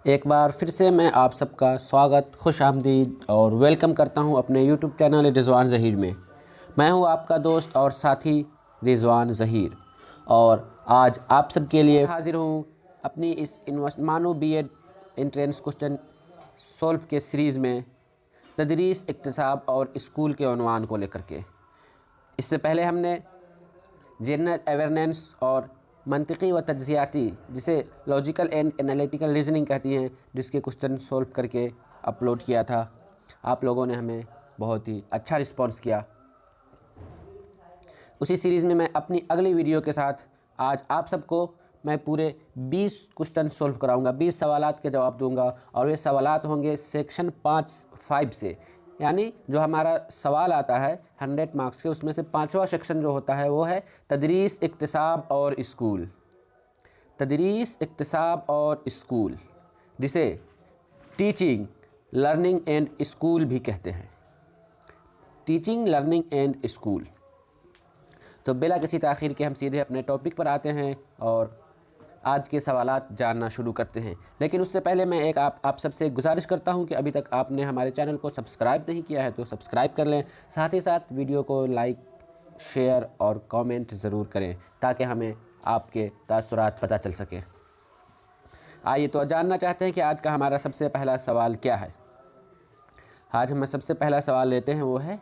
एक बार फिर से मैं आप सबका स्वागत, खुश आमदीद और वेलकम करता हूं अपने यूट्यूब चैनल रिजवान ज़हीर में। मैं हूं आपका दोस्त और साथी रिजवान ज़हीर और आज आप सबके लिए हाज़िर हूं अपनी इस मानो बीएड एंट्रेंस क्वेश्चन सॉल्व के सीरीज़ में तदरीस, इक्तिसाब और स्कूल के उन्वान को लेकर के। इससे पहले हमने जनरल अवेयरनेस और मंतिकी व तज्ज़ियाती, जिसे लॉजिकल एंड एनालिटिकल रीजनिंग कहती हैं, जिसके क्वेश्चन सॉल्व करके अपलोड किया था। आप लोगों ने हमें बहुत ही अच्छा रिस्पांस किया। उसी सीरीज़ में मैं अपनी अगली वीडियो के साथ आज आप सबको मैं पूरे 20 क्वेश्चन सॉल्व कराऊंगा, 20 सवालात के जवाब दूंगा और ये सवालात होंगे सेक्शन 5 से, यानी जो हमारा सवाल आता है 100 मार्क्स के, उसमें से 5वां सेक्शन जो होता है वो है तदरीस, इक्तिसाब और स्कूल। तदरीस, इक्तिसाब और स्कूल, जिसे टीचिंग, लर्निंग एंड स्कूल भी कहते हैं। Teaching, learning and school. तो बिला किसी ताख़ीर के हम सीधे अपने टॉपिक पर आते हैं और आज के सवालात जानना शुरू करते हैं। लेकिन उससे पहले मैं एक आप सबसे गुजारिश करता हूं कि अभी तक आपने हमारे चैनल को सब्सक्राइब नहीं किया है तो सब्सक्राइब कर लें। साथ ही साथ वीडियो को लाइक, शेयर और कमेंट ज़रूर करें ताकि हमें आपके तासुरात पता चल सके। आइए तो जानना चाहते हैं कि आज का हमारा सबसे पहला सवाल क्या है। आज हम सबसे पहला सवाल लेते हैं, वो है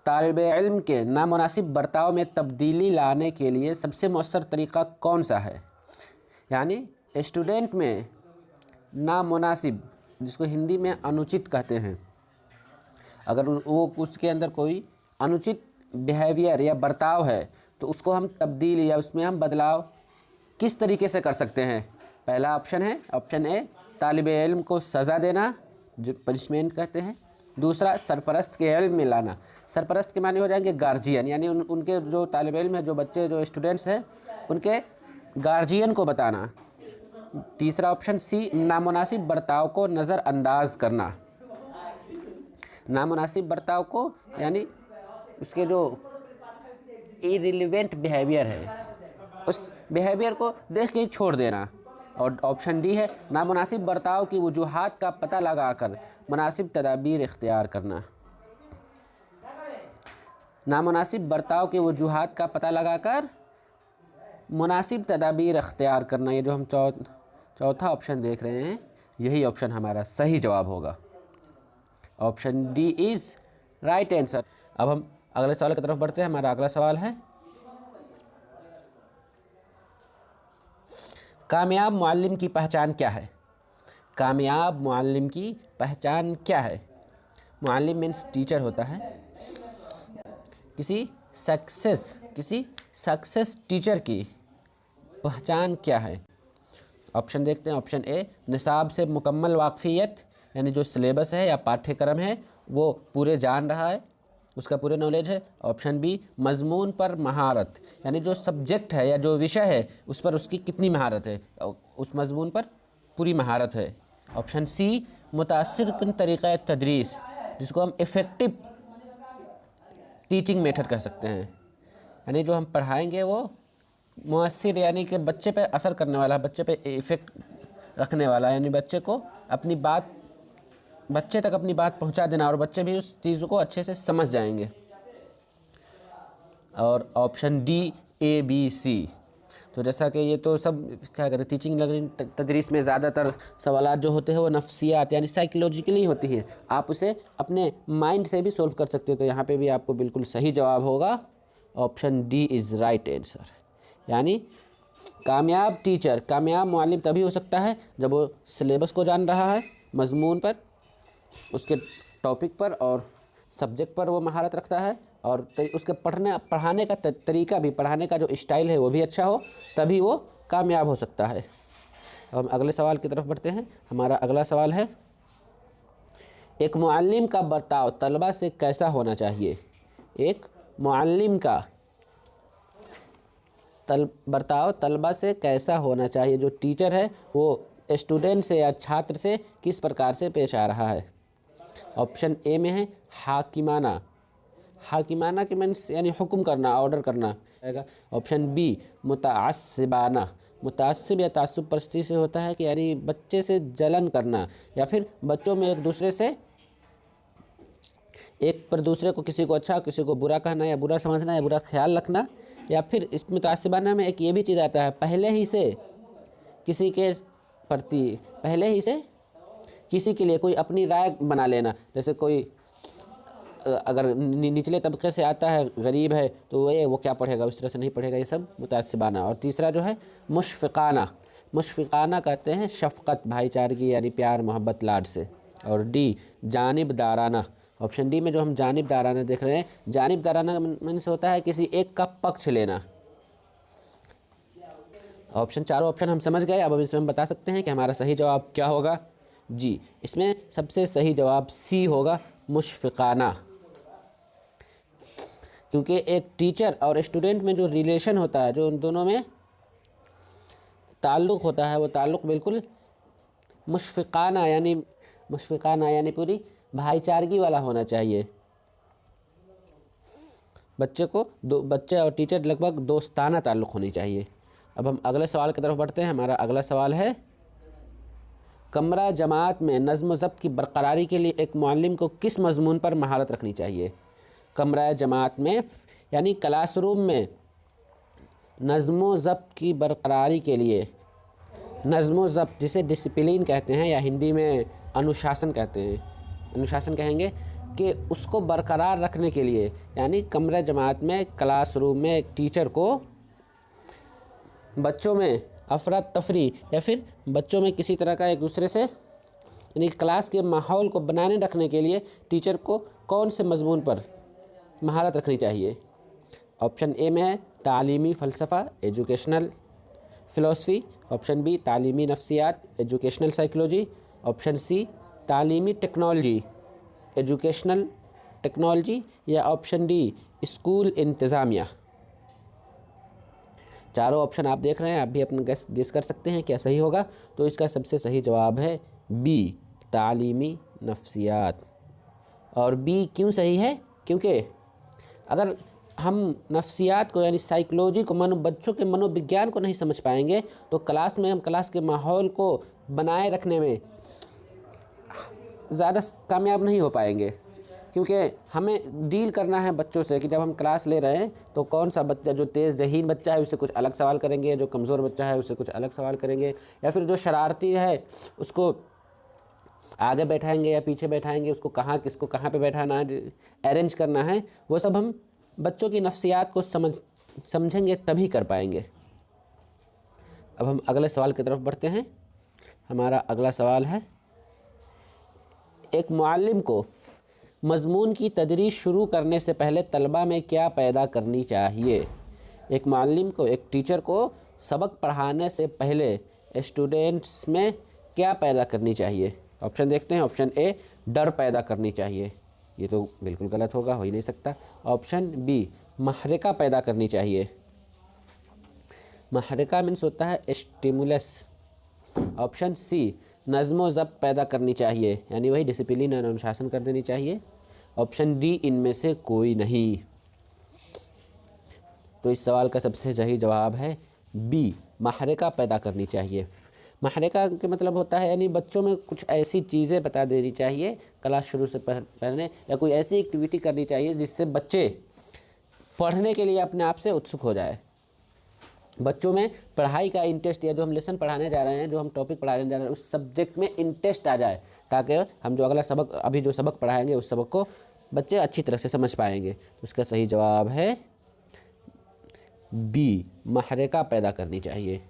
तालिब-ए-इल्म के नामुनासिब बर्ताव में तब्दीली लाने के लिए सबसे मौसर तरीक़ा कौन सा है। यानी स्टूडेंट में नामुनासिब, जिसको हिंदी में अनुचित कहते हैं, अगर वो उसके अंदर कोई अनुचित बिहेवियर या बर्ताव है तो उसको हम तब्दीली या उसमें हम बदलाव किस तरीके से कर सकते हैं। पहला ऑप्शन है, ऑप्शन ए, तालिब-ए-इल्म को सज़ा देना, जो पनिशमेंट कहते हैं। दूसरा, सरपरस्त के इल्म में लाना। सरपरस्त के माने हो जाएंगे गार्जियन, यानी उनके जो तालिब इल्म है, जो बच्चे, जो स्टूडेंट्स हैं, उनके गार्जियन को बताना। तीसरा ऑप्शन सी, नामुनासिब बर्ताव को नज़रअंदाज करना। नामुनासिब बर्ताव को यानी उसके जो इरिलेवेंट बिहेवियर है उस बिहेवियर को देख के ही छोड़ देना। और ऑप्शन डी है, नामुनासिब बर्ताव की वजूहात का पता लगाकर मुनासिब तदाबीर इख्तियार करना। नामुनासिब बर्ताव की वजूहात का पता लगाकर मुनासिब तदाबीर इख्तियार करना। ये जो हम चौथा ऑप्शन देख रहे हैं, यही ऑप्शन हमारा सही जवाब होगा। Option D is right answer. अब हम अगले सवाल की तरफ बढ़ते हैं। हमारा अगला सवाल है, कामयाब मुअल्लिम की पहचान क्या है। कामयाब मुअल्लिम की पहचान क्या है। मुअल्लिम मीन्स टीचर होता है। किसी सक्सेस टीचर की पहचान क्या है। ऑप्शन देखते हैं। ऑप्शन ए, निसाब से मुकम्मल वाकफियत, यानी जो सिलेबस है या पाठ्यक्रम है वो पूरे जान रहा है, उसका पूरे नॉलेज है। ऑप्शन बी, मज़मून पर महारत, यानी जो सब्जेक्ट है या जो विषय है उस पर उसकी कितनी महारत है, उस मज़मून पर पूरी महारत है। ऑप्शन सी, मुतासिर तरीक़ा तदरीस, जिसको हम इफ़ेक्टिव टीचिंग मेथड कह सकते हैं, यानी जो हम पढ़ाएंगे वो मुअस्सिर, यानी कि बच्चे पर असर करने वाला, बच्चे पे इफ़ेक्ट रखने वाला, यानी बच्चे तक अपनी बात पहुंचा देना और बच्चे भी उस चीज़ को अच्छे से समझ जाएंगे। और ऑप्शन डी, ए, बी, सी। तो जैसा कि ये तो सब क्या कहते हैं, टीचिंग लर्निंग तदरीस में ज़्यादातर सवालात जो होते हैं वो नफ्सियात यानी साइकोलॉजिकली होती हैं। आप उसे अपने माइंड से भी सोल्व कर सकते हो। तो यहाँ पे भी आपको बिल्कुल सही जवाब होगा। Option D is right answer. यानी कामयाब टीचर, कामयाब मुअल्लिम तभी हो सकता है जब वो सिलेबस को जान रहा है, मज़मून पर, उसके टॉपिक पर और सब्जेक्ट पर वो महारत रखता है, और उसके पढ़ाने का तरीका भी, पढ़ाने का जो स्टाइल है वो भी अच्छा हो, तभी वो कामयाब हो सकता है। अब हम अगले सवाल की तरफ बढ़ते हैं। हमारा अगला सवाल है, एक मुअल्लिम का बर्ताव तलबा से कैसा होना चाहिए। एक मुअल्लिम का बर्ताव तलबा से कैसा होना चाहिए। जो टीचर है वो स्टूडेंट से या छात्र से किस प्रकार से पेश आ रहा है। ऑप्शन ए में है हाकिमाना। हाकिमाना के मीन्स यानी हुक्म करना, ऑर्डर करना आएगा। Option B, मुतअस्सिबाना। मुतासिब या तासुब परस्ती से होता है कि यानी बच्चे से जलन करना, या फिर बच्चों में एक दूसरे से एक पर दूसरे को किसी को अच्छा किसी को बुरा कहना या बुरा समझना या बुरा ख्याल रखना। या फिर इस मुतासिबाना में एक ये भी चीज़ आता है, पहले ही से किसी के प्रति पहले ही से किसी के लिए कोई अपनी राय बना लेना। जैसे कोई अगर निचले तबके से आता है, गरीब है, तो वो क्या पढ़ेगा, उस तरह से नहीं पढ़ेगा। ये सब मुतासिबाना। और तीसरा जो है मुशफ़िक़ाना। मुशफ़िक़ाना कहते हैं शफ़क़त, भाईचारगी यानी प्यार मोहब्बत लाड से। और डी जानिबदाराना। ऑप्शन डी में जो हम जानिबदाराना देख रहे हैं, जानिबदाराना मीन्स होता है किसी एक का पक्ष लेना। ऑप्शन चारों ऑप्शन हम समझ गए। अब इसमें हम बता सकते हैं कि हमारा सही जवाब क्या होगा। जी, इसमें सबसे सही जवाब सी होगा, मुशफ़िक़ाना। क्योंकि एक टीचर और स्टूडेंट में जो रिलेशन होता है, जो उन दोनों में ताल्लुक़ होता है, वो ताल्लुक़ बिल्कुल मुशफ़िक़ाना यानी पूरी भाईचारगी वाला होना चाहिए। बच्चे और टीचर लगभग दोस्ताना ताल्लुक़ होनी चाहिए। अब हम अगले सवाल की तरफ बढ़ते हैं। हमारा अगला सवाल है, कमरा जमात में नज़्म व ज़ब्त की बरकरारी के लिए एक मुअल्लिम को किस मज़मून पर महारत रखनी चाहिए। कमरा जमात में यानी क्लासरूम में नज़्म व ज़ब्त की बरकरारी के लिए, नज़्म व ज़ब्त जिसे डिसिप्लिन कहते हैं या हिंदी में अनुशासन कहते हैं, अनुशासन कहेंगे, कि उसको बरकरार रखने के लिए यानी कमरा जमात में क्लासरूम में एक टीचर को बच्चों में अफरा तफरी या फिर बच्चों में किसी तरह का एक दूसरे से यानी क्लास के माहौल को बनाने रखने के लिए टीचर को कौन से मज़मून पर महारत रखनी चाहिए। ऑप्शन ए में है तालीमी फ़लसफ़ा, एजुकेशनल फ़िलासफ़ी। ऑप्शन बी तालीमी नफ्सियात, एजुकेशनल साइकोलॉजी। ऑप्शन सी तालीमी टेक्नोलॉजी, एजुकेशनल टेक्नोलॉजी। या ऑप्शन डी स्कूल इंतज़ामिया। चारों ऑप्शन आप देख रहे हैं, आप भी अपना गेस कर सकते हैं क्या सही होगा। तो इसका सबसे सही जवाब है बी, तालीमी नफ्सियात। और बी क्यों सही है, क्योंकि अगर हम नफ्सियात को यानी साइकोलॉजी को, बच्चों के मनोविज्ञान को नहीं समझ पाएंगे तो क्लास में हम क्लास के माहौल को बनाए रखने में ज़्यादा कामयाब नहीं हो पाएंगे। क्योंकि हमें डील करना है बच्चों से कि जब हम क्लास ले रहे हैं तो कौन सा बच्चा, जो तेज़ ज़हीन बच्चा है उससे कुछ अलग सवाल करेंगे, जो कमज़ोर बच्चा है उससे कुछ अलग सवाल करेंगे, या फिर जो शरारती है उसको आगे बैठाएंगे या पीछे बैठाएंगे, उसको कहाँ किसको कहाँ पे बैठाना है, अरेंज करना है। वो सब हम बच्चों की नफ्सियात को समझेंगे तभी कर पाएंगे। अब हम अगले सवाल की तरफ बढ़ते हैं। हमारा अगला सवाल है, एक मुअल्लिम को मज़मून की तदरीस शुरू करने से पहले तलबा में क्या पैदा करनी चाहिए। एक मुअल्लिम को, एक टीचर को सबक पढ़ाने से पहले स्टूडेंट्स में क्या पैदा करनी चाहिए। ऑप्शन देखते हैं। ऑप्शन ए डर पैदा करनी चाहिए, ये तो बिल्कुल गलत होगा, हो ही नहीं सकता। ऑप्शन बी महरिका पैदा करनी चाहिए, महरिका मीन्स होता है स्टिमुलस। ऑप्शन सी नज़्म व ज़ब्त पैदा करनी चाहिए यानी वही डिसिप्लिन और अनुशासन कर देनी चाहिए। ऑप्शन डी इनमें से कोई नहीं। तो इस सवाल का सबसे सही जवाब है बी, महरिका पैदा करनी चाहिए। महरिका का मतलब होता है यानी बच्चों में कुछ ऐसी चीज़ें बता देनी चाहिए क्लास शुरू से पढ़ने, या कोई ऐसी एक्टिविटी करनी चाहिए जिससे बच्चे पढ़ने के लिए अपने आप से उत्सुक हो जाए। बच्चों में पढ़ाई का इंटरेस्ट, या जो हम लेसन पढ़ाने जा रहे हैं, जो हम टॉपिक पढ़ाने जा रहे हैं, उस सब्जेक्ट में इंटरेस्ट आ जाए, ताकि हम जो अगला सबक, अभी जो सबक पढ़ाएंगे उस सबक को बच्चे अच्छी तरह से समझ पाएंगे। तो इसका सही जवाब है बी, महरिका पैदा करनी चाहिए।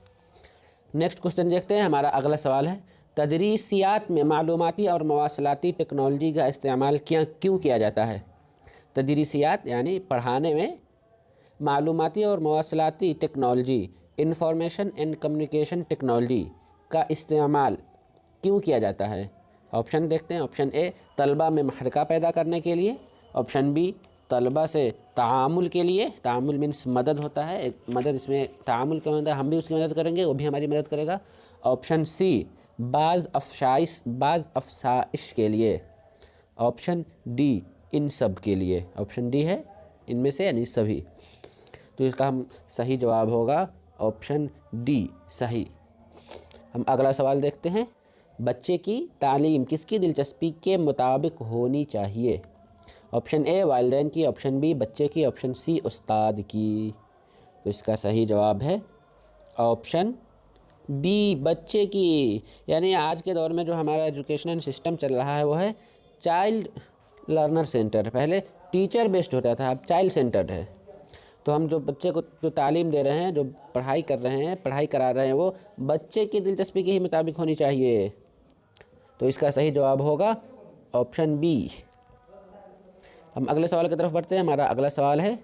नेक्स्ट क्वेश्चन देखते हैं। हमारा अगला सवाल है, तदरीसियात में मालूमाती और मवासलाती टेक्नोलॉजी का इस्तेमाल क्यों किया जाता है। तदरीसियात यानी पढ़ाने में मालूमाती और मवासलाती technology, information and communication technology का इस्तेमाल क्यों किया जाता है। ऑप्शन देखते हैं। ऑप्शन ए तलबा में महरिका पैदा करने के लिए। ऑप्शन बी तलबा से तामुल के लिए, तामुल मीन्स मदद होता है, एक मदद, इसमें तामुल का मतलब हम भी उसकी मदद करेंगे, वो भी हमारी मदद करेगा। ऑप्शन सी बाज़ अफसाइश के लिए। ऑप्शन डी इन सब के लिए। ऑप्शन डी है इनमें से यानी सभी। तो इसका हम सही जवाब होगा ऑप्शन डी सही। हम अगला सवाल देखते हैं। बच्चे की तालीम किसकी दिलचस्पी के मुताबिक होनी चाहिए? ऑप्शन ए वालिदैन की, ऑप्शन बी बच्चे की, ऑप्शन सी उस्ताद की। तो इसका सही जवाब है ऑप्शन बी बच्चे की। यानी आज के दौर में जो हमारा एजुकेशनल सिस्टम चल रहा है वो है चाइल्ड लर्नर सेंटर। पहले टीचर बेस्ड होता था, अब चाइल्ड सेंटर्ड है। तो हम जो बच्चे को जो तालीम दे रहे हैं, जो पढ़ाई कर रहे हैं, पढ़ाई करा रहे हैं, वो बच्चे की दिलचस्पी के ही मुताबिक होनी चाहिए। तो इसका सही जवाब होगा ऑप्शन बी। हम अगले सवाल की तरफ बढ़ते हैं। हमारा अगला सवाल है,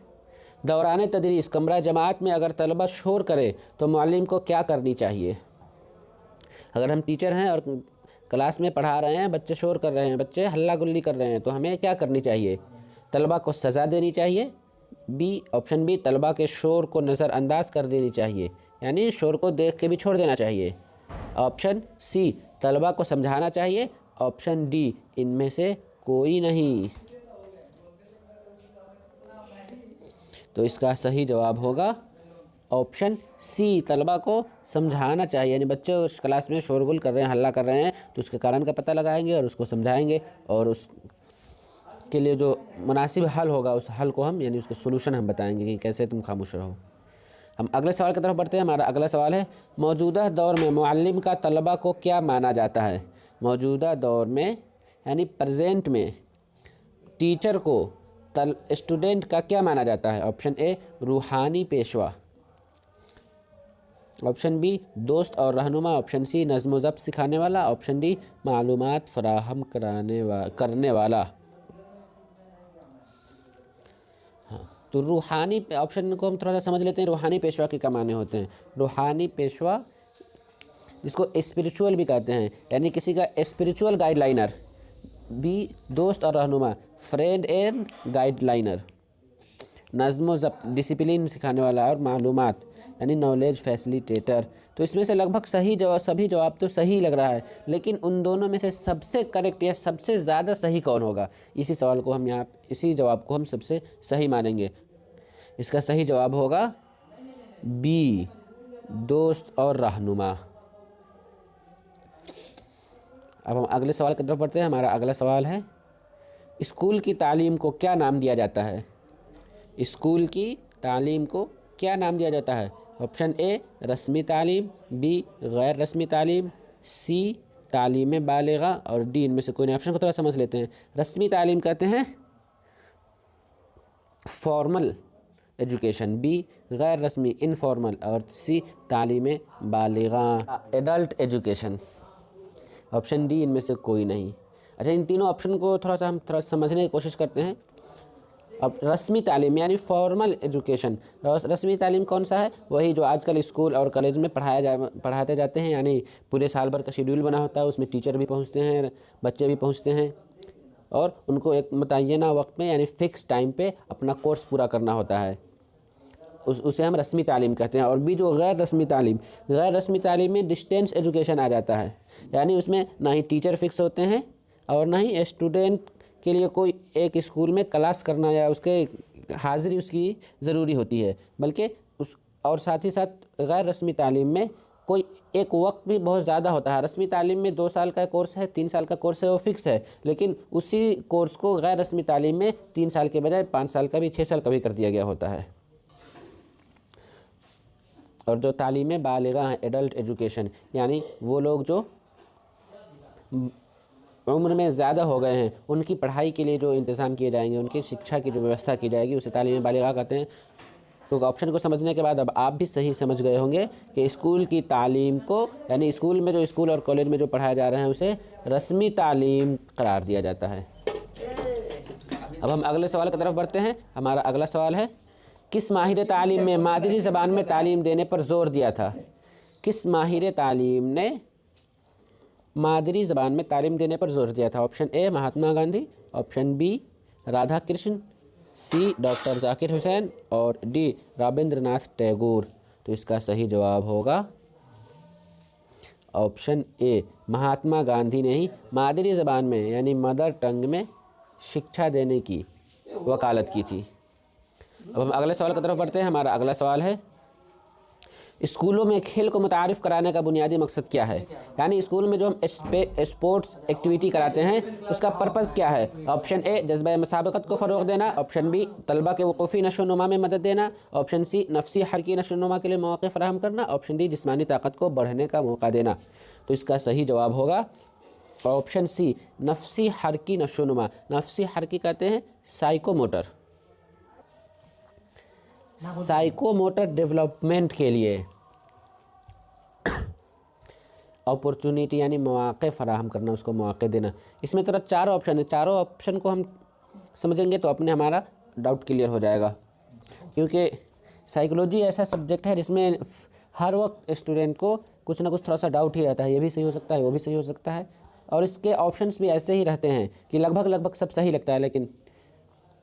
दौरान तदरीस कमरा जमात में अगर तलबा शोर करे तो मुअल्लिम को क्या करनी चाहिए? अगर हम टीचर हैं और क्लास में पढ़ा रहे हैं, बच्चे शोर कर रहे हैं, बच्चे हल्ला गुल्ली कर रहे हैं, तो हमें क्या करनी चाहिए? तलबा को सज़ा देनी चाहिए, बी ऑप्शन बी तलबा के शोर को नज़रअंदाज कर देनी चाहिए, यानी शोर को देख के भी छोड़ देना चाहिए, ऑप्शन सी तलबा को समझाना चाहिए, ऑप्शन डी इनमें से कोई नहीं। तो इसका सही जवाब होगा ऑप्शन सी तलबा को समझाना चाहिए। यानी बच्चे उस क्लास में शोरगुल कर रहे हैं, हल्ला कर रहे हैं, तो उसके कारण का पता लगाएंगे और उसको समझाएंगे और उसके लिए जो मुनासिब हल होगा उस हल को हम यानी उसके सोल्यूशन हम बताएंगे कि कैसे तुम खामोश रहो। हम अगले सवाल की तरफ बढ़ते हैं। हमारा अगला सवाल है, मौजूदा दौर में मुअल्लिम का तलबा को क्या माना जाता है? मौजूदा दौर में यानी प्रेजेंट में टीचर को स्टूडेंट का क्या माना जाता है? ऑप्शन ए रूहानी पेशवा, ऑप्शन बी दोस्त और रहनुमा, ऑप्शन सी नज़्म व ज़ब्त सिखाने वाला, ऑप्शन डी मालूमात फराहम करने वाला। हाँ, तो रूहानी ऑप्शन को हम थोड़ा सा समझ लेते हैं। रूहानी पेशवा के क्या माने होते हैं? रूहानी पेशवा जिसको स्पिरिचुअल भी कहते हैं, यानी किसी का स्पिरिचुअल गाइडलाइनर। बी दोस्त और रहनुमा, फ्रेंड एंड गाइडलाइनर। नज़्म व ज़ब्त डिसिप्लिन सिखाने वाला, और मालूमात यानी नॉलेज फैसिलिटेटर। तो इसमें से लगभग सही जवाब, सभी जवाब तो सही लग रहा है, लेकिन उन दोनों में से सबसे करेक्ट या सबसे ज़्यादा सही कौन होगा? इसी सवाल को हम यहाँ, इसी जवाब को हम सबसे सही मानेंगे। इसका सही जवाब होगा बी दोस्त और रहनुमा। अब हम अगले सवाल की तरफ बढ़ते हैं। हमारा अगला सवाल है, स्कूल की तालीम को क्या नाम दिया जाता है? स्कूल की तालीम को क्या नाम दिया जाता है? ऑप्शन ए रस्मी तालीम, बी गैर रस्मी तालीम, सी तालीम बालिगा, और डी इनमें से कोई नहीं। ऑप्शन को थोड़ा समझ लेते हैं। रस्मी तालीम कहते हैं फॉर्मल एजुकेशन, बी गैर रस्मी इनफॉर्मल, और सी तालीम Baligha adult education. Option D इनमें से कोई नहीं। अच्छा, इन तीनों ऑप्शन को हम थोड़ा समझने की कोशिश करते हैं। अब रस्मी तालीम यानी फॉर्मल एजुकेशन, रस्मी तालीम कौन सा है? वही जो आजकल स्कूल और कॉलेज में पढ़ाते जाते हैं, यानी पूरे साल भर का शेड्यूल बना होता है, उसमें टीचर भी पहुंचते हैं, बच्चे भी पहुंचते हैं, और उनको एक मुतय्यना वक्त में यानी फ़िक्स टाइम पे अपना कोर्स पूरा करना होता है, उसे हम रस्मी तालीम कहते हैं। और भी जो गैर रस्मी तालीम में डिस्टेंस एजुकेशन आ जाता है, यानी उसमें ना ही टीचर फिक्स होते हैं और ना ही स्टूडेंट के लिए कोई एक स्कूल में क्लास करना या उसके हाज़िरी उसकी ज़रूरी होती है, बल्कि और साथ ही साथ गैर रस्मी तालीम में कोई एक वक्त भी बहुत ज़्यादा होता है। रस्मी तालीम में 2 साल का कोर्स है, 3 साल का कोर्स है, वो फिक्स है, लेकिन उसी कोर्स को गैर रस्मी तालीम में 3 साल के बजाय 5 साल का भी, 6 साल का भी कर दिया गया होता है। और जो तालीम बालिगा है एडल्ट एजुकेशन, यानी वो लोग जो उम्र में ज़्यादा हो गए हैं, उनकी पढ़ाई के लिए जो इंतज़ाम किए जाएंगे, उनकी शिक्षा की जो व्यवस्था की जाएगी, उसे तालीम बालिगा कहते हैं। तो ऑप्शन को समझने के बाद अब आप भी सही समझ गए होंगे कि स्कूल की तालीम को यानी स्कूल में जो स्कूल और कॉलेज में जो पढ़ाया जा रहा है उसे रस्मी तालीम करार दिया जाता है। अब हम अगले सवाल की तरफ बढ़ते हैं। हमारा अगला सवाल है, किस माहिर तालीम में मादरी ज़बान में तालीम देने पर ज़ोर दिया था? किस माहिर तालीम ने मादरी ज़बान में तालीम देने पर ज़ोर दिया था? Option A Mahatma Gandhi, option B Radha Krishna, C doctor Zakir Hussain, और डी रविंद्रनाथ टैगोर। तो इसका सही जवाब होगा ऑप्शन ए महात्मा गांधी ने ही मादरी ज़बान में यानी मदर टंग में शिक्षा देने की वकालत की थी। अब हम अगले सवाल की तरफ बढ़ते हैं। हमारा अगला सवाल है, स्कूलों में खेल को मुतारिफ़ कराने का बुनियादी मकसद क्या है, यानी स्कूल में जो हम स्पोर्ट्स एक्टिविटी कराते हैं उसका पर्पज़ क्या है। ऑप्शन ए जज्बा मुसाबकत को फ़रोग़ देना, ऑप्शन बी तलबा के वक़ूफ़ी नशोनुमा में मदद देना, ऑप्शन सी नफ्सी हरकी नशोनुमा के लिए मौक़े फ़राहम करना, ऑप्शन डी जिस्मानी ताकत को बढ़ने का मौका देना। तो इसका सही जवाब होगा ऑप्शन सी नफ्सी हरकी नशोनुमा। नफ्सी हरकी कहते हैं साइकोमोटर, साइकोमोटर डेवलपमेंट के लिए अपॉर्चुनिटी यानी मौक़े फ़राहम करना, उसको मौक़े देना। इसमें तरह चारों ऑप्शन है, चारों ऑप्शन को हम समझेंगे तो अपने हमारा डाउट क्लियर हो जाएगा, क्योंकि साइकोलॉजी ऐसा सब्जेक्ट है जिसमें हर वक्त स्टूडेंट को कुछ ना कुछ थोड़ा सा डाउट ही रहता है, ये भी सही हो सकता है, वो भी सही हो सकता है, और इसके ऑप्शंस भी ऐसे ही रहते हैं कि लगभग सब सही लगता है। लेकिन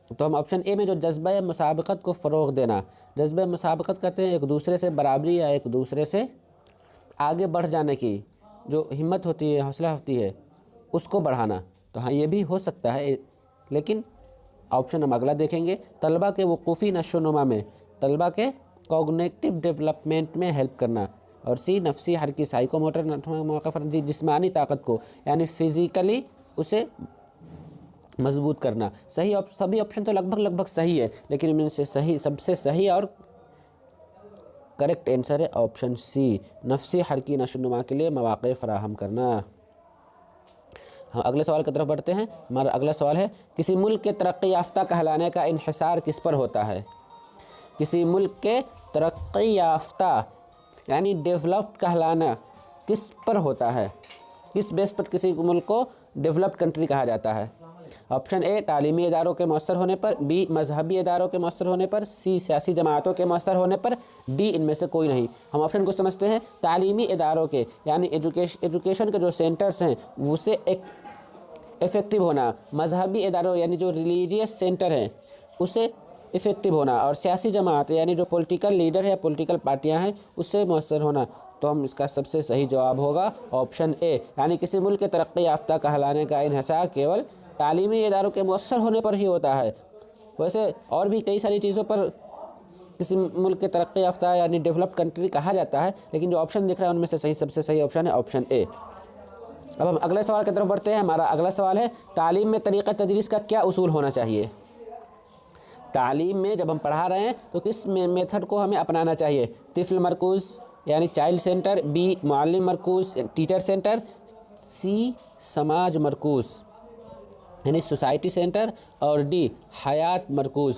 तो हम ऑप्शन ए में जो जज्बा मुसाबकत को फ़रोग़ देना, जज्बा मुसाबकत कहते हैं एक दूसरे से बराबरी या एक दूसरे से आगे बढ़ जाने की जो हिम्मत होती है, हौसला होती है, उसको बढ़ाना। तो हाँ, ये भी हो सकता है, लेकिन ऑप्शन हम अगला देखेंगे, तलबा के वक़ूफ़ी नशोनुमा में, तलबा के कॉग्निटिव डेवलपमेंट में हेल्प करना, और सी नफ्सी हरकी साइकोमोटर मौका फ़राहम, जिस्मानी ताकत को यानी फ़िज़िकली उसे मजबूत करना। सही सभी ऑप्शन तो लगभग सही है, लेकिन इनमें से सही सबसे सही और करेक्ट आंसर है ऑप्शन सी नफ्सी हरकी नशोनुमा के लिए मौक़े फ़राहम करना। हम अगले सवाल की तरफ बढ़ते हैं। हमारा अगला सवाल है, किसी मुल्क के तरक्की याफ्ता कहलाने का इन्हिसार किस पर होता है। किसी मुल्क के तरक्की याफ्ता यानी डेवलप्ड कहलाना किस पर होता है, किस बेस पर किसी मुल्क को डेवलप्ड कंट्री कहा जाता है। ऑप्शन ए तालीमी इदारों के मौसर होने पर, बी मजहबी इदारों के मौसर होने पर, सी सियासी जमातों के मौसर होने पर, डी इनमें से कोई नहीं। हम ऑप्शन को समझते हैं, तालीमी इदारों के यानी एजुकेशन के जो सेंटर्स हैं उसे एक इफ़ेक्टिव होना, मजहबी इदारों यानी जो रिलीजियस सेंटर हैं उसे इफ़ेक्टिव होना, और सियासी जमात यानी जो पॉलिटिकल लीडर है, पॉलिटिकल पार्टियां हैं, उससे मौसर होना। तो हम इसका सबसे सही जवाब होगा ऑप्शन ए, यानी किसी मुल्क के तरक्की याफ्ता कहलाने का इन्हिसार केवल तालीमी इदारों के मौसर होने पर ही होता है। वैसे और भी कई सारी चीज़ों पर किसी मुल्क के तरक्की याफ्ता यानी डेवलप्ड कंट्री कहा जाता है, लेकिन जो ऑप्शन दिख रहा है उनमें से सही सबसे सही ऑप्शन है ऑप्शन ए। अब हम अगले सवाल की तरफ बढ़ते हैं। हमारा अगला सवाल है, तालीम में तरीक़ा तदरीस का क्या उसूल होना चाहिए। तालीम में जब हम पढ़ा रहे हैं तो किस मेथड को हमें अपनाना चाहिए। तिफ़ल मरकूज़ यानी चाइल्ड सेंटर, बी मुअल्लिम मरकूज़ टीचर सेंटर, सी समाज मरकूज़ यानी सोसाइटी सेंटर, और डी हयात मरकूज़।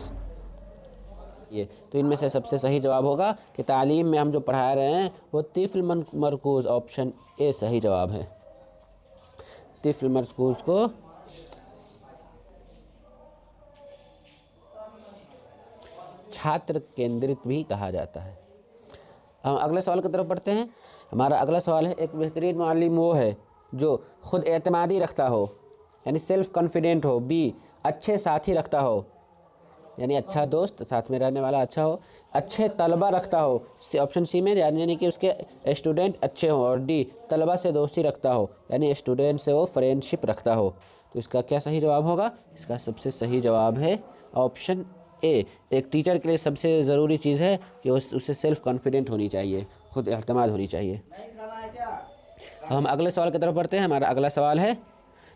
ये तो इनमें से सबसे सही जवाब होगा कि तालीम में हम जो पढ़ा रहे हैं वो तिफ़ल मरकूज़, ऑप्शन ए सही जवाब है। तिफ़ल मरकूज़ को छात्र केंद्रित भी कहा जाता है। हम अगले सवाल की तरफ बढ़ते हैं। हमारा अगला सवाल है, एक बेहतरीन मुअल्लिम वो है जो ख़ुद एतमादी रखता हो यानी सेल्फ़ कॉन्फिडेंट हो, बी अच्छे साथी रखता हो यानी अच्छा दोस्त साथ में रहने वाला अच्छा हो, अच्छे तलबा रखता हो, ऑप्शन सी में यानी कि उसके स्टूडेंट अच्छे हों, और डी तलबा से दोस्ती रखता हो यानी स्टूडेंट से वो फ्रेंडशिप रखता हो। तो इसका क्या सही जवाब होगा। इसका सबसे सही जवाब है ऑप्शन ए। एक टीचर के लिए सबसे ज़रूरी चीज़ है कि उसे सेल्फ़ कॉन्फिडेंट होनी चाहिए, खुद एतमाद होनी चाहिए। हम अगले सवाल की तरफ बढ़ते हैं। हमारा अगला सवाल है,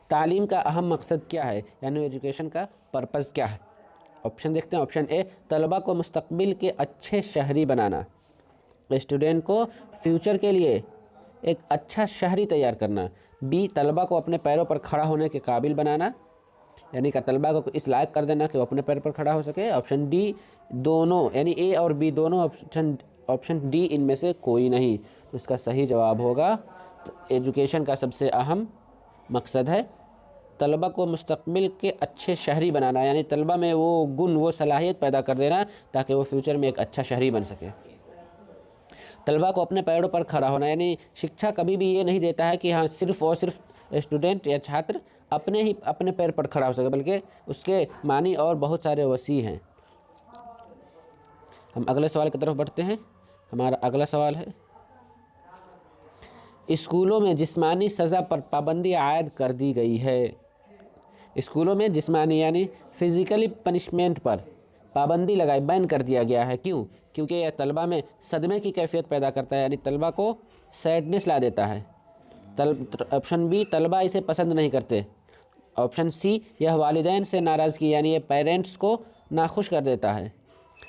तालीम का अहम मकसद क्या है यानी एजुकेशन का पर्पज़ क्या है। ऑप्शन देखते हैं। ऑप्शन ए तलबा को मुस्तकबिल के अच्छे शहरी बनाना, स्टूडेंट को फ्यूचर के लिए एक अच्छा शहरी तैयार करना, बी तलबा को अपने पैरों पर खड़ा होने के काबिल बनाना यानी कि तलबा को इस लायक कर देना कि वो अपने पैर पर खड़ा हो सके, ऑप्शन डी दोनों यानी ए और बी दोनों, ऑप्शन डी इनमें से कोई नहीं। तो इसका सही जवाब होगा एजुकेशन का सबसे अहम मकसद है तलबा को मुस्तकबिल के अच्छे शहरी बनाना यानी तलबा में वो गुण वो सलाहियत पैदा कर देना ताकि वो फ्यूचर में एक अच्छा शहरी बन सके। तलबा को अपने पैरों पर खड़ा होना यानी शिक्षा कभी भी ये नहीं देता है कि हाँ सिर्फ़ और सिर्फ स्टूडेंट या छात्र अपने पैर पर खड़ा हो सके, बल्कि उसके मानी और बहुत सारे वसी हैं। हम अगले सवाल की तरफ बढ़ते हैं। हमारा अगला सवाल है, स्कूलों में जिस्मानी सज़ा पर पाबंदी आयद कर दी गई है। स्कूलों में जिस्मानी यानी फ़िज़िकली पनिशमेंट पर पाबंदी लगाई, बैन कर दिया गया है। क्यों? क्योंकि यह तलबा में सदमे की कैफियत पैदा करता है, यानी तलबा को सैडनेस ला देता है। ऑप्शन बी, तलबा इसे पसंद नहीं करते। ऑप्शन सी, यह वालिदैन से नाराज़गी यानी ये पेरेंट्स को नाखुश कर देता है।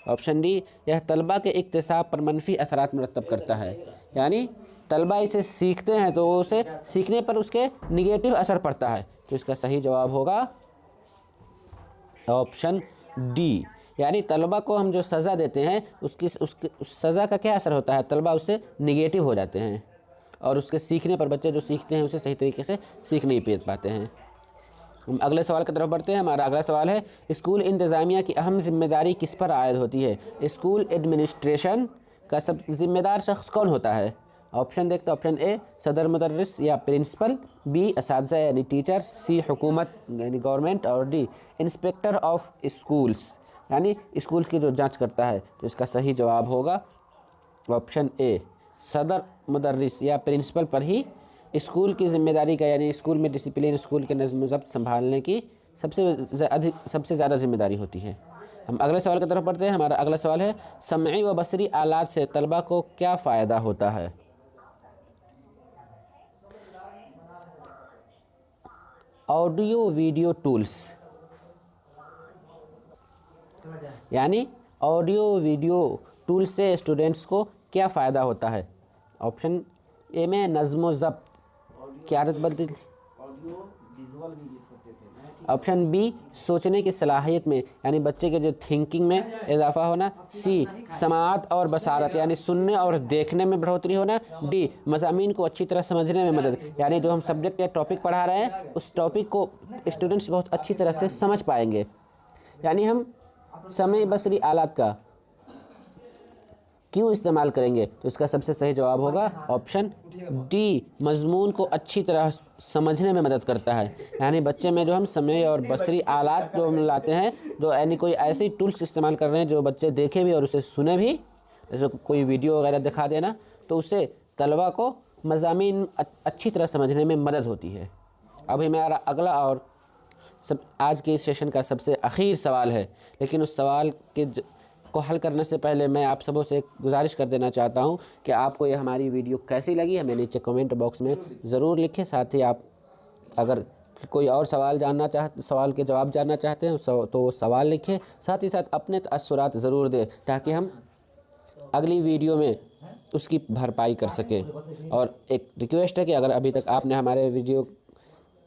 ऑप्शन डी, यह तलबा के इक्तिसाब पर मनफी असरात मुरतब करता है, यानी तलबा इसे सीखते हैं तो उसे सीखने पर उसके निगेटिव असर पड़ता है। तो इसका सही जवाब होगा ऑप्शन डी, यानी तलबा को हम जो सज़ा देते हैं उसकी उस सज़ा का क्या असर होता है, तलबा उससे निगेटिव हो जाते हैं और उसके सीखने पर बच्चे जो सीखते हैं उसे सही तरीके से सीख नहीं पाते हैं। हम अगले सवाल की तरफ बढ़ते हैं। हमारा अगला सवाल है, स्कूल इंतज़ामिया की अहम जिम्मेदारी किस पर आयद होती है? स्कूल एडमिनिस्ट्रेशन का सब जिम्मेदार शख्स कौन होता है? ऑप्शन देखते हैं। ऑप्शन ए, सदर मुदर्रिस या प्रिंसिपल, बी, असातिज़ा यानी टीचर्स, सी, हुकूमत यानी गवर्नमेंट, और डी, इंस्पेक्टर ऑफ स्कूल्स यानी स्कूल्स की जो जांच करता है। तो इसका सही जवाब होगा ऑप्शन ए, सदर मुदर्रिस या प्रिंसिपल पर ही स्कूल की ज़िम्मेदारी का यानी स्कूल में डिसिप्लिन, स्कूल के नज़्म ज़ब्त संभालने की सबसे ज़्यादा ज़िम्मेदारी होती है। हम अगले सवाल की तरफ बढ़ते हैं। हमारा अगला सवाल है, समई व बसरी आलात से तलबा को क्या फ़ायदा होता है? ऑडियो वीडियो टूल्स यानी ऑडियो वीडियो टूल से स्टूडेंट्स को क्या फ़ायदा होता है? ऑप्शन ए में नज़्म ज़ब्त की आदत बनती थी। ऑप्शन बी, सोचने की सलाहियत में यानी बच्चे के जो थिंकिंग में इजाफा होना। सी, समाअत और बसारत यानी सुनने और देखने में बढ़ोतरी होना। डी, मज़ामीन को अच्छी तरह समझने में मदद यानी जो हम सब्जेक्ट या टॉपिक पढ़ा रहे हैं उस टॉपिक को स्टूडेंट्स बहुत अच्छी तरह से समझ पाएंगे। यानी हम समय बसरी आलात का क्यों इस्तेमाल करेंगे? तो इसका सबसे सही जवाब होगा ऑप्शन डी, मजमून को अच्छी तरह समझने में मदद करता है। यानी बच्चे में जो हम समय और बसरी आलात जो हम लाते हैं, जो यानी कोई ऐसी टूल्स इस्तेमाल कर रहे हैं जो बच्चे देखे भी और उसे सुने भी, जैसे कोई वीडियो वगैरह दिखा देना, तो उससे तलबा को मज़ामीन अच्छी तरह समझने में मदद होती है। अभी मेरा अगला और आज के इस सेशन का सबसे आखिर सवाल है, लेकिन उस सवाल को हल करने से पहले मैं आप सबों से एक गुजारिश कर देना चाहता हूं कि आपको ये हमारी वीडियो कैसी लगी हमें नीचे कमेंट बॉक्स में ज़रूर लिखें। साथ ही आप अगर कोई और सवाल के जवाब जानना चाहते हैं तो वो सवाल लिखें। साथ ही साथ अपने तअस्सुरात ज़रूर दें ताकि हम अगली वीडियो में उसकी भरपाई कर सकें। और एक रिक्वेस्ट है कि अगर अभी तक आपने हमारे वीडियो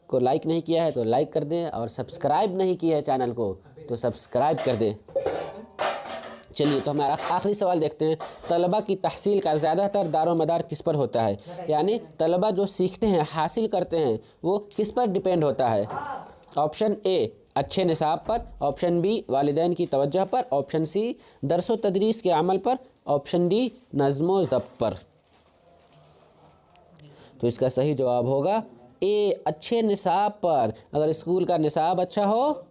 को लाइक नहीं किया है तो लाइक कर दें, और सब्सक्राइब नहीं किया है चैनल को तो सब्सक्राइब कर दें। चलिए तो हमारा आखिरी सवाल देखते हैं, तलबा की तहसील का ज़्यादातर दारोमदार किस पर होता है? यानी तलबा जो सीखते हैं, हासिल करते हैं, वो किस पर डिपेंड होता है? ऑप्शन ए, अच्छे निसाब पर। ऑप्शन बी, वालिदैन की तवज्जो पर। ऑप्शन सी, दरस व तदरीस के अमल पर। ऑप्शन डी, नज़्म व ज़ब्त पर। तो इसका सही जवाब होगा ए, अच्छे निसाब पर। अगर स्कूल का निसाब अच्छा हो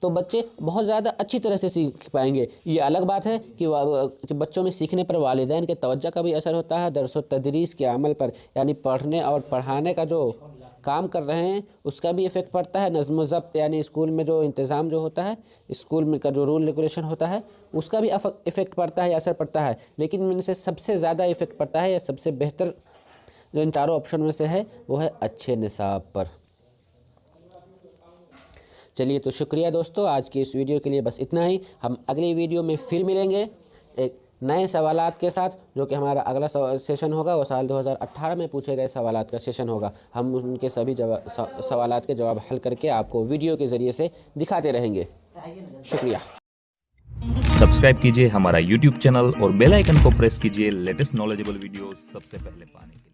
तो बच्चे बहुत ज़्यादा अच्छी तरह से सीख पाएंगे। ये अलग बात है कि बच्चों में सीखने पर वालिदैन के तवज्जो का भी असर होता है, दरस व तदरीस के अमल पर यानी पढ़ने और पढ़ाने का जो काम कर रहे हैं उसका भी इफ़ेक्ट पड़ता है। नज़्म व ज़ब्त यानी स्कूल में जो इंतज़ाम जो होता है, स्कूल में का जो रूल रेगुलेशन होता है उसका भी इफ़ेक्ट पड़ता है या असर पड़ता है। लेकिन इनसे सबसे ज़्यादा इफ़ेक्ट पड़ता है या सबसे बेहतर जो इन चारों ऑप्शन में से है वो है अच्छे निसाब पर। चलिए तो शुक्रिया दोस्तों, आज की इस वीडियो के लिए बस इतना ही। हम अगली वीडियो में फिर मिलेंगे एक नए सवालात के साथ, जो कि हमारा अगला सेशन होगा वो साल 2018 में पूछे गए सवालात का सेशन होगा। हम उनके सभी सवालात के जवाब हल करके आपको वीडियो के ज़रिए से दिखाते रहेंगे। शुक्रिया। सब्सक्राइब कीजिए हमारा YouTube चैनल और बेल आइकन को प्रेस कीजिए लेटेस्ट नॉलेजेबल वीडियो सबसे पहले पाने के लिए।